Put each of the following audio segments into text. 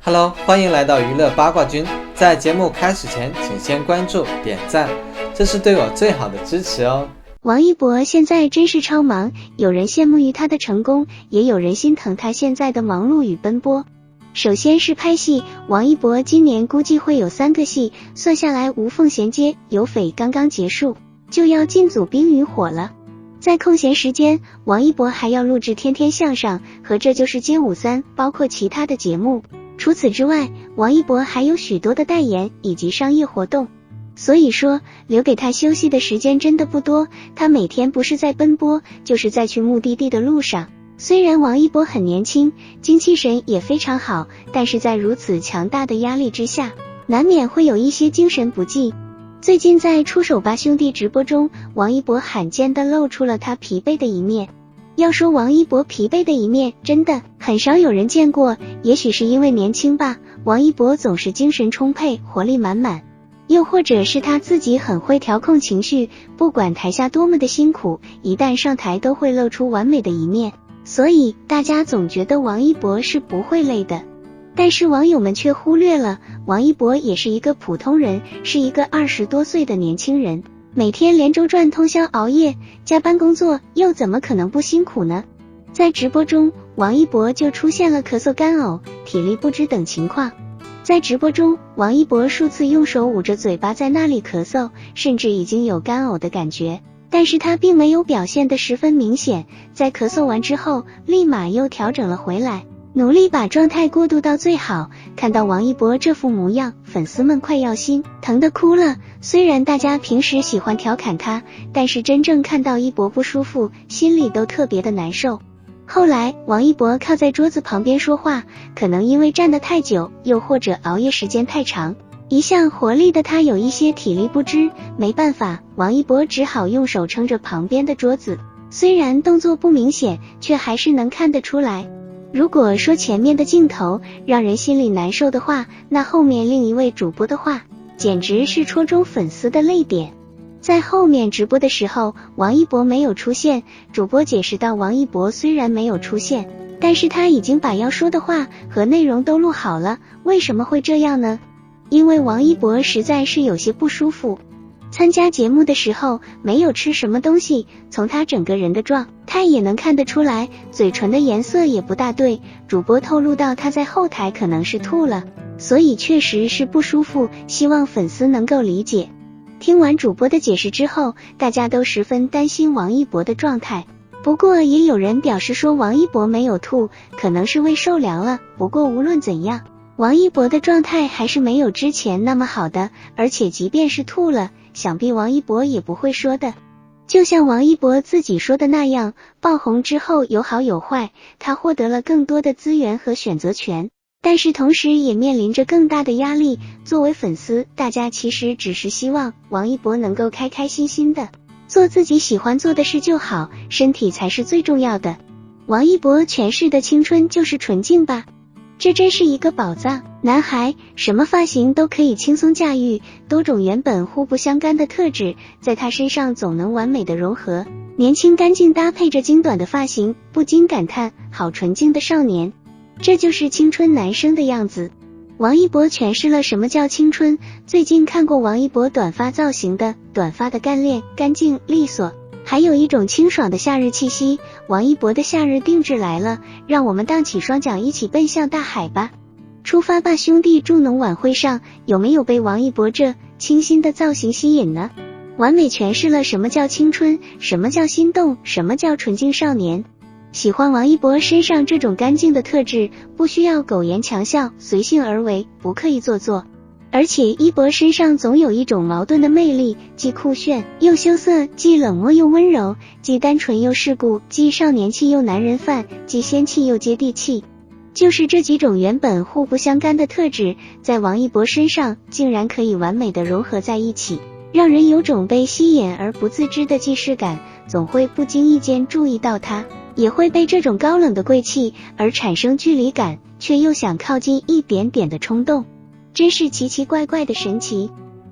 Hello， 欢迎来到娱乐八卦君。在节目开始前，请先关注、点赞，这是对我最好的支持哦。王一博现在真是超忙，有人羡慕于他的成功，也有人心疼他现在的忙碌与奔波。首先是拍戏，王一博今年估计会有3个戏，算下来无缝衔接，有匪刚刚结束，就要进组冰与火了。在空闲时间，王一博还要录制天天向上和这就是街舞3，包括其他的节目。除此之外，王一博还有许多的代言以及商业活动，所以说留给他休息的时间真的不多，他每天不是在奔波，就是在去目的地的路上。虽然王一博很年轻，精气神也非常好，但是在如此强大的压力之下，难免会有一些精神不济。最近在出手吧兄弟直播中，王一博罕见地露出了他疲惫的一面。要说王一博疲惫的一面，真的很少有人见过，也许是因为年轻吧，王一博总是精神充沛，活力满满。又或者是他自己很会调控情绪，不管台下多么的辛苦，一旦上台都会露出完美的一面，所以大家总觉得王一博是不会累的。但是网友们却忽略了，王一博也是一个普通人，是一个20多岁的年轻人，每天连轴转，通宵熬夜，加班工作，又怎么可能不辛苦呢？在直播中，王一博就出现了咳嗽、干呕、体力不支等情况。在直播中，王一博数次用手捂着嘴巴在那里咳嗽，甚至已经有干呕的感觉，但是他并没有表现得十分明显，在咳嗽完之后，立马又调整了回来，努力把状态过渡到最好。看到王一博这副模样，粉丝们快要心疼得哭了。虽然大家平时喜欢调侃他，但是真正看到一博不舒服，心里都特别的难受。后来王一博靠在桌子旁边说话，可能因为站得太久，又或者熬夜时间太长，一向活力的他有一些体力不支，没办法，王一博只好用手撑着旁边的桌子，虽然动作不明显，却还是能看得出来。如果说前面的镜头让人心里难受的话，那后面另一位主播的话简直是戳中粉丝的泪点。在后面直播的时候，王一博没有出现，主播解释到王一博虽然没有出现，但是他已经把要说的话和内容都录好了。为什么会这样呢？因为王一博实在是有些不舒服，参加节目的时候没有吃什么东西，从他整个人的状态也能看得出来，嘴唇的颜色也不大对，主播透露到他在后台可能是吐了，所以确实是不舒服，希望粉丝能够理解。听完主播的解释之后，大家都十分担心王一博的状态，不过也有人表示说王一博没有吐，可能是胃受凉了。不过无论怎样，王一博的状态还是没有之前那么好的，而且即便是吐了，想必王一博也不会说的。就像王一博自己说的那样，爆红之后有好有坏，他获得了更多的资源和选择权，但是同时也面临着更大的压力。作为粉丝，大家其实只是希望王一博能够开开心心的做自己喜欢做的事就好，身体才是最重要的。王一博诠释的青春就是纯净吧，这真是一个宝藏男孩，什么发型都可以轻松驾驭，多种原本互不相干的特质在他身上总能完美的融合，年轻干净搭配着精短的发型，不禁感叹好纯净的少年，这就是青春男生的样子。王一博诠释了什么叫青春。最近看过王一博短发造型的，短发的干练、干净、利索，还有一种清爽的夏日气息。王一博的夏日定制来了，让我们荡起双桨一起奔向大海吧。出发吧兄弟助农晚会上，有没有被王一博这清新的造型吸引呢？完美诠释了什么叫青春，什么叫心动，什么叫纯净少年。喜欢王一博身上这种干净的特质，不需要苟延强效，随性而为，不刻意做作。而且一博身上总有一种矛盾的魅力，既酷炫又羞涩，既冷漠又温柔，既单纯又世故，既少年气又男人范，既仙气又接地气。就是这几种原本互不相干的特质，在王一博身上竟然可以完美的融合在一起，让人有种被吸引而不自知的既视感，总会不经意间注意到他，也会被这种高冷的贵气而产生距离感，却又想靠近一点点的冲动，真是奇奇怪怪的神奇。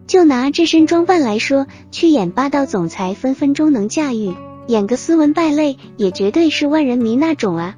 就拿这身装扮来说，去演霸道总裁分分钟能驾驭，演个斯文败类也绝对是万人迷那种啊。